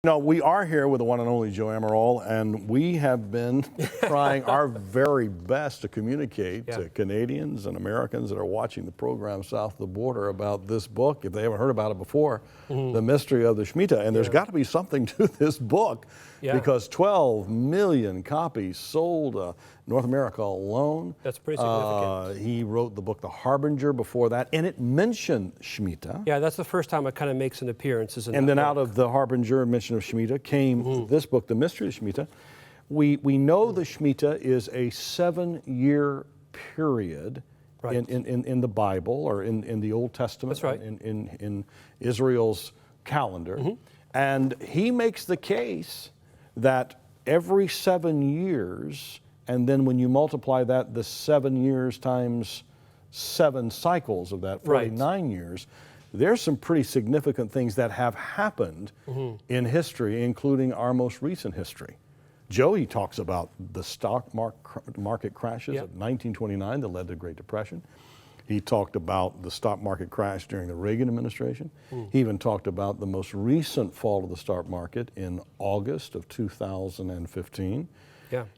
No, we are here with the one and only Joe Amaral, and we have been trying our very best to communicate to Canadians and Americans that are watching the program south of the border about this book, if they haven't heard about it before, The Mystery of the Shemitah. And there's got to be something to this book because 12 million copies sold North America alone. That's pretty significant. He wrote the book The Harbinger before that, and it mentioned Shemitah. Yeah, that's the first time it kind of makes an appearance. And then out of The Harbinger, mention of Shemitah, came this book, The Mystery of Shemitah. We know the Shemitah is a 7-year period in the Bible or in the Old Testament, that's right. in Israel's calendar. And he makes the case that every 7 years, and then when you multiply that, the 7 years times 7 cycles of that, 49 years, there's some pretty significant things that have happened in history, including our most recent history. Joe, he talks about the stock market crashes of 1929 that led to the Great Depression. He talked about the stock market crash during the Reagan administration. He even talked about the most recent fall of the stock market in August of 2015.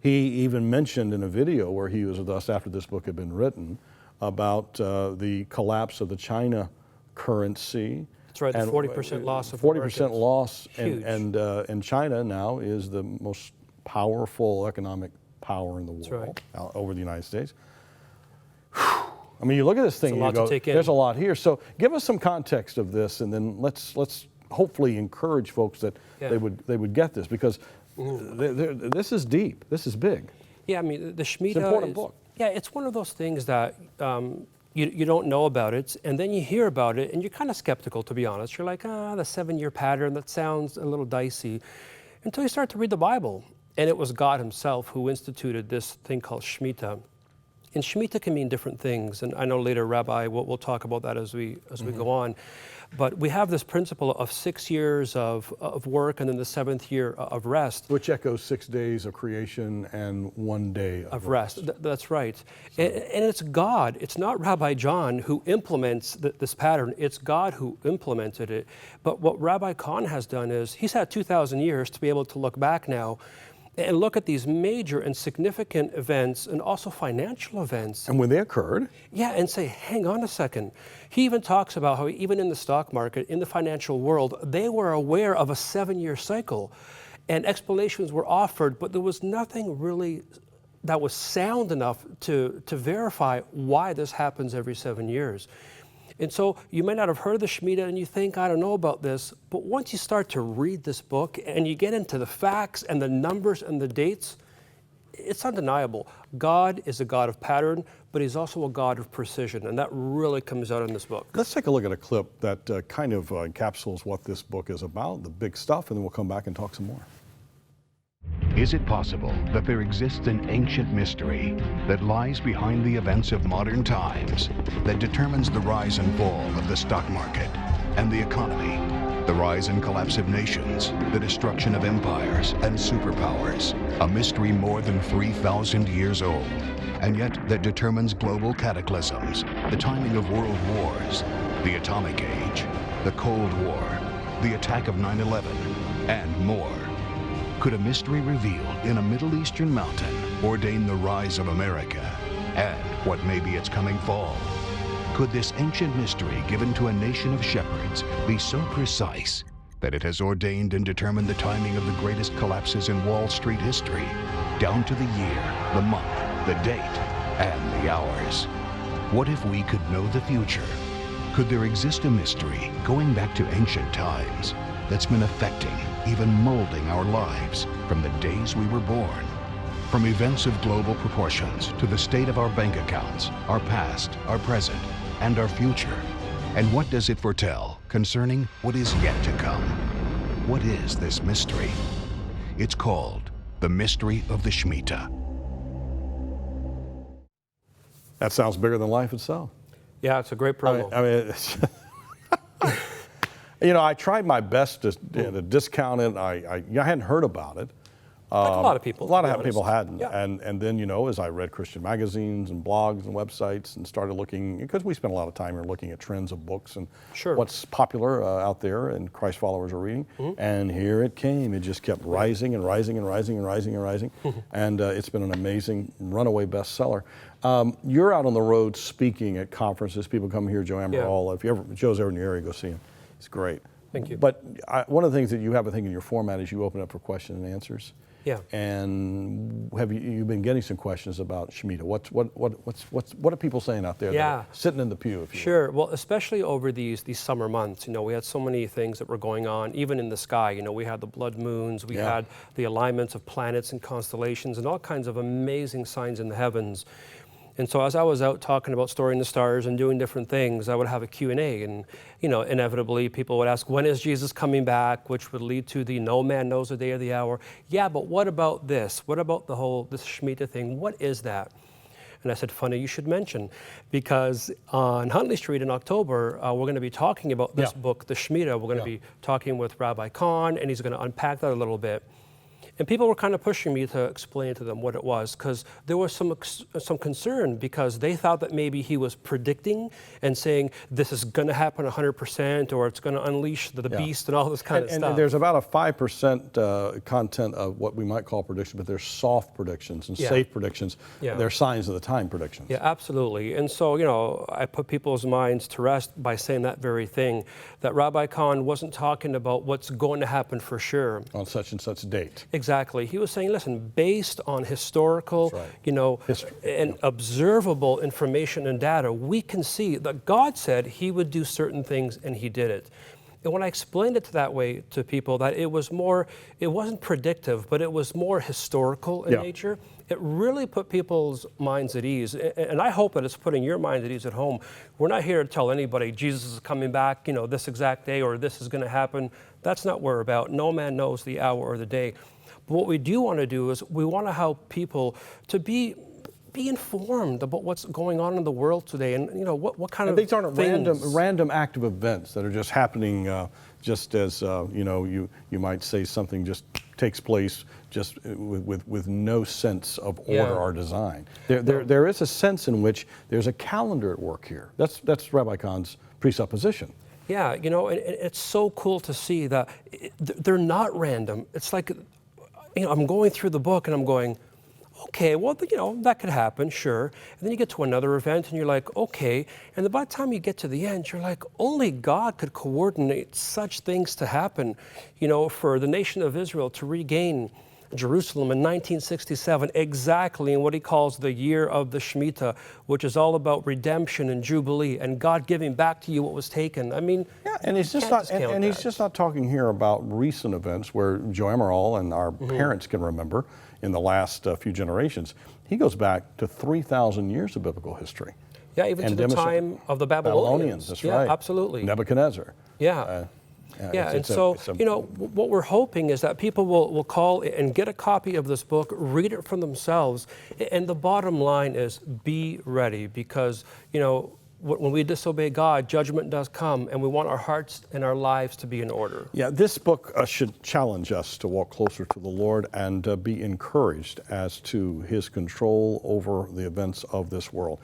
He even mentioned in a video where he was with us after this book had been written about the collapse of the China currency. That's right, the 40% loss of 40% loss, Huge. and China now is the most powerful economic power in the world over the United States. I mean, you look at this thing and you go, there's a lot here. So give us some context of this, and then let's hopefully encourage folks that they would get this, because this is deep. This is big. Yeah, I mean, the Shemitah it's an important book. Yeah, it's one of those things that you don't know about it, and then you hear about it, and you're kind of skeptical, to be honest. You're like, the 7-year pattern, that sounds a little dicey, until you start to read the Bible. And it was God himself who instituted this thing called Shemitah. And Shemitah can mean different things, and I know later, Rabbi, we'll talk about that as we go on. But we have this principle of 6 years of work and then the 7th year of rest. Which echoes 6 days of creation and 1 day of rest. That's right. So. And it's God. It's not Rabbi John who implements this pattern. It's God who implemented it. But what Rabbi Cahn has done is he's had 2,000 years to be able to look back now and look at these major and significant events and also financial events. And when they occurred. Yeah, and say, hang on a second. He even talks about how even in the stock market, in the financial world, they were aware of a 7-year cycle. And explanations were offered, but there was nothing really that was sound enough to verify why this happens every 7 years. And so you might not have heard of the Shemitah and you think, I don't know about this, but once you start to read this book and you get into the facts and the numbers and the dates, it's undeniable. God is a God of pattern, but he's also a God of precision, and that really comes out in this book. Let's take a look at a clip that kind of encapsulates what this book is about, the big stuff, and then we'll come back and talk some more. Is it possible that there exists an ancient mystery that lies behind the events of modern times that determines the rise and fall of the stock market and the economy, the rise and collapse of nations, the destruction of empires and superpowers, a mystery more than 3,000 years old, and yet that determines global cataclysms, the timing of world wars, the atomic age, the Cold War, the attack of 9/11, and more? Could a mystery revealed in a Middle Eastern mountain ordain the rise of America and what may be its coming fall? Could this ancient mystery given to a nation of shepherds be so precise that it has ordained and determined the timing of the greatest collapses in Wall Street history, down to the year, the month, the date, and the hours? What if we could know the future? Could there exist a mystery going back to ancient times that's been affecting, even molding our lives from the days we were born? From events of global proportions to the state of our bank accounts, our past, our present, and our future. And what does it foretell concerning what is yet to come? What is this mystery? It's called The Mystery of the Shemitah. That sounds bigger than life itself. Yeah, it's a great promo. I mean it's you know, I tried my best to discount it. I hadn't heard about it. Like a lot of people. A lot to be of people honest. hadn't. Yeah. And then, as I read Christian magazines and blogs and websites and started looking, because we spend a lot of time here looking at trends of books and Sure. what's popular out there and Christ followers are reading. And here it came. It just kept rising and rising and rising and rising and rising. And it's been an amazing runaway bestseller. You're out on the road speaking at conferences. People come here, Joe Amaral. If Joe's ever in the area, go see him. It's great. Thank you. But one of the things that you have, I think, in your format is you open up for question and answers. Yeah. And have you've been getting some questions about Shemitah? What are people saying out there? Yeah. That are sitting in the pew, if you will? Sure. Well, especially over these summer months, we had so many things that were going on, even in the sky. We had the blood moons, we had the alignments of planets and constellations, and all kinds of amazing signs in the heavens. And so as I was out talking about storing the stars and doing different things, I would have a Q&A, and inevitably people would ask, when is Jesus coming back, which would lead to the no man knows the day or the hour. Yeah, but what about this? What about this Shemitah thing? What is that? And I said, funny you should mention, because on Huntley Street in October, we're going to be talking about this book, the Shemitah. We're going to be talking with Rabbi Cahn, and he's going to unpack that a little bit. And people were kind of pushing me to explain to them what it was, because there was some concern, because they thought that maybe he was predicting and saying this is going to happen 100%, or it's going to unleash the beast and all this kind of stuff. And there's about a 5% content of what we might call prediction, but there's soft predictions and safe predictions. They're signs of the time predictions. Yeah, absolutely. And so, I put people's minds to rest by saying that very thing, that Rabbi Cahn wasn't talking about what's going to happen for sure. On such and such date. Exactly. He was saying, listen, based on historical, History. and observable information and data, we can see that God said he would do certain things, and he did it. And when I explained it that way to people, that it wasn't predictive, but it was more historical in nature, it really put people's minds at ease. And I hope that it's putting your mind at ease at home. We're not here to tell anybody Jesus is coming back, this exact day, or this is going to happen. That's not what we're about. No man knows the hour or the day. But what we do want to do is we want to help people to be informed about what's going on in the world today, and what kind of these aren't things. random active events that are just happening, just as you might say something just takes place just with no sense of order or design. There is a sense in which there's a calendar at work here. That's Rabbi Cahn's presupposition. Yeah, and it's so cool to see that they're not random. It's like, I'm going through the book and I'm going, okay, well, that could happen, sure. And then you get to another event and you're like, okay. And then by the time you get to the end, you're like, only God could coordinate such things to happen, for the nation of Israel to regain Jerusalem in 1967, exactly in what he calls the year of the Shemitah, which is all about redemption and jubilee and God giving back to you what was taken. I mean, and he's just not, and he's just not talking here about recent events where Joe Amaral and our parents can remember in the last few generations. He goes back to 3,000 years of biblical history. Yeah, even to the time of the Babylonians. That's right. Yeah, absolutely. Nebuchadnezzar. What we're hoping is that people will call and get a copy of this book, read it for themselves, and the bottom line is be ready, because, when we disobey God, judgment does come, and we want our hearts and our lives to be in order. Yeah, this book should challenge us to walk closer to the Lord and be encouraged as to his control over the events of this world.